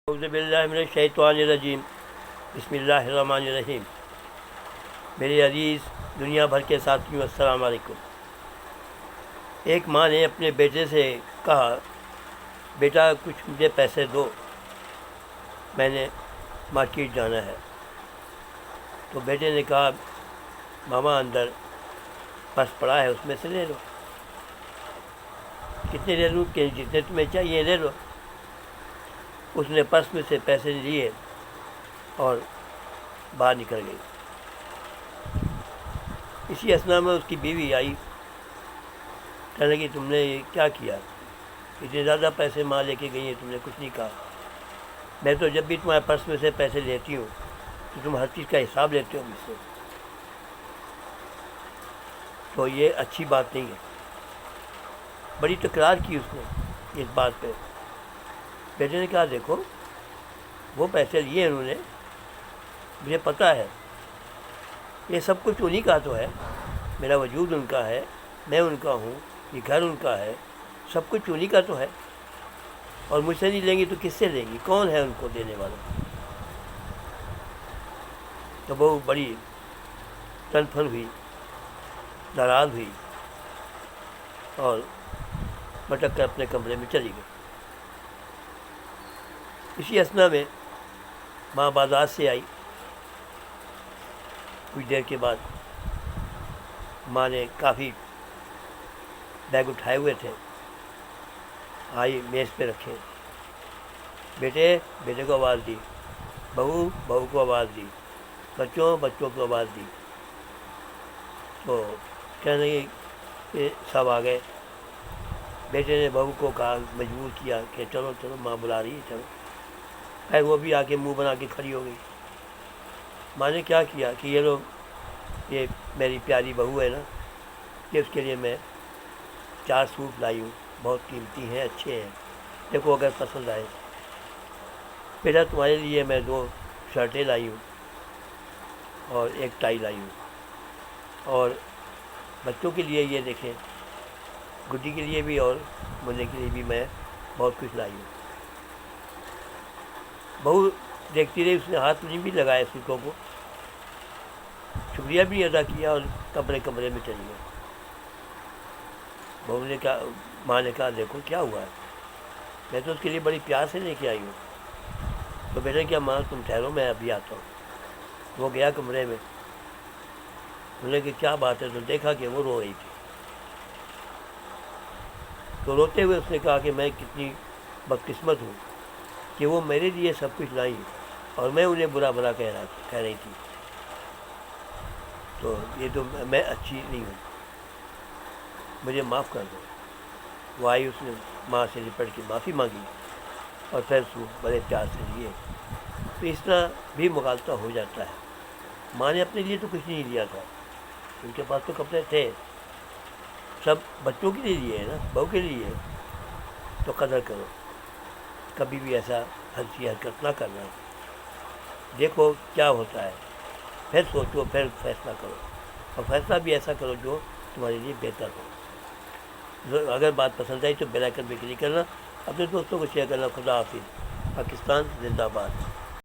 اعوذ باللہ من الشیطان الرجیم بسم اللہ الرحمن الرحیم۔ میرے عزیز دنیا بھر کے ساتھیوں، السلام علیکم۔ ایک ماں نے اپنے بیٹے سے کہا، بیٹا کچھ مجھے پیسے دو، میں نے مارکیٹ جانا ہے۔ تو بیٹے نے کہا، ماما اندر پرس پڑا ہے، اس میں سے لے لو۔ کتنے لے لوں؟ کہ جتنے تمہیں چاہیے لے لو۔ اس نے پرس میں سے پیسے لیے اور باہر نکل گئی۔ اسی اثنا میں اس کی بیوی آئی، کہنے لگی تم نے یہ کیا کیا؟ اتنے زیادہ پیسے ماں لے کے گئی ہیں، تم نے کچھ نہیں کہا۔ میں تو جب بھی تمہارے پرس میں سے پیسے لیتی ہوں تو تم ہر چیز کا حساب لیتے ہو مجھ سے، تو یہ اچھی بات نہیں ہے۔ بڑی تکرار کی اس نے اس بات پہ۔ بیٹے نے کہا، دیکھو وہ پیسے لیے انہوں نے، مجھے پتہ ہے یہ سب کچھ انہی کا تو ہے، میرا وجود ان کا ہے، میں ان کا ہوں، یہ گھر ان کا ہے، سب کچھ انہی کا تو ہے، اور مجھ سے نہیں لیں گی تو کس سے لیں گی؟ کون ہے ان کو دینے والا؟ تو وہ بڑی تن پھن ہوئی، ناراض ہوئی اور بھٹک کر اپنے کمرے میں چلی گئی۔ اسی اثنا میں ماں بازار سے آئی۔ کچھ دیر کے بعد ماں نے کافی بیگ اٹھائے ہوئے تھے، آئی میز پہ رکھے۔ بیٹے کو آواز دی، بہو کو آواز دی، بچوں کو آواز دی۔ تو کہنے لگی کہ سب آ گئے۔ بیٹے نے بہو کو کہا، مجبور کیا کہ چلو ماں بلا رہی ہے، چلو۔ خیر وہ بھی آ کے منہ بنا کے کھڑی ہو گئی۔ ماں نے کیا کیا کہ یہ میری پیاری بہو ہے نا، کہ اس کے لیے میں 4 سوٹ لائی ہوں، بہت قیمتی ہیں، اچھے ہیں، دیکھو اگر پسند آئے۔ بیٹا تمہارے لیے میں 2 شرٹیں لائی ہوں اور 1 ٹائی لائی ہوں، اور بچوں کے لیے یہ دیکھیں، گڈی کے لیے بھی اور منع کے لیے بھی میں بہت کچھ لائی ہوں۔ بہو دیکھتی رہی، اس نے ہاتھ نہیں بھی لگایا سوٹوں کو، شکریہ بھی ادا کیا اور کمرے میں چلی گئی۔ بہو نے کہا، ماں نے کہا، دیکھو کیا ہوا ہے، میں تو اس کے لیے بڑی پیار سے لے کے آئی ہوں۔ تو بیٹے کیا، ماں تم ٹھہرو، میں ابھی آتا ہوں۔ وہ گیا کمرے میں، بولے کہ کیا بات ہے؟ تو دیکھا کہ وہ رو رہی تھی۔ تو روتے ہوئے اس نے کہا کہ میں کتنی بدقسمت ہوں کہ وہ میرے لیے سب کچھ لائیں اور میں انہیں برا کہہ رہی تھی، تو یہ تو میں اچھی نہیں ہوں، مجھے معاف کر دو۔ وہ آئی، اس نے ماں سے لپٹ کے معافی مانگی اور پھر سوٹ بڑے پیار سے لیے۔ تو اس طرح بھی مغالطہ ہو جاتا ہے۔ ماں نے اپنے لیے تو کچھ نہیں لیا تھا، ان کے پاس تو کپڑے تھے، سب بچوں کے لیے ہے نا، بہو کے لیے ہے، تو قدر کرو، کبھی بھی ایسا ہنسی حرکت نہ کرنا۔ دیکھو کیا ہوتا ہے، پھر سوچو، پھر فیصلہ کرو، اور فیصلہ بھی ایسا کرو جو تمہارے لیے بہتر ہو۔ اگر بات پسند آئی تو بیل آئیکن پہ کلک کرنا، اپنے دوستوں کو شیئر کرنا۔ خدا حافظ۔ پاکستان زندہ باد۔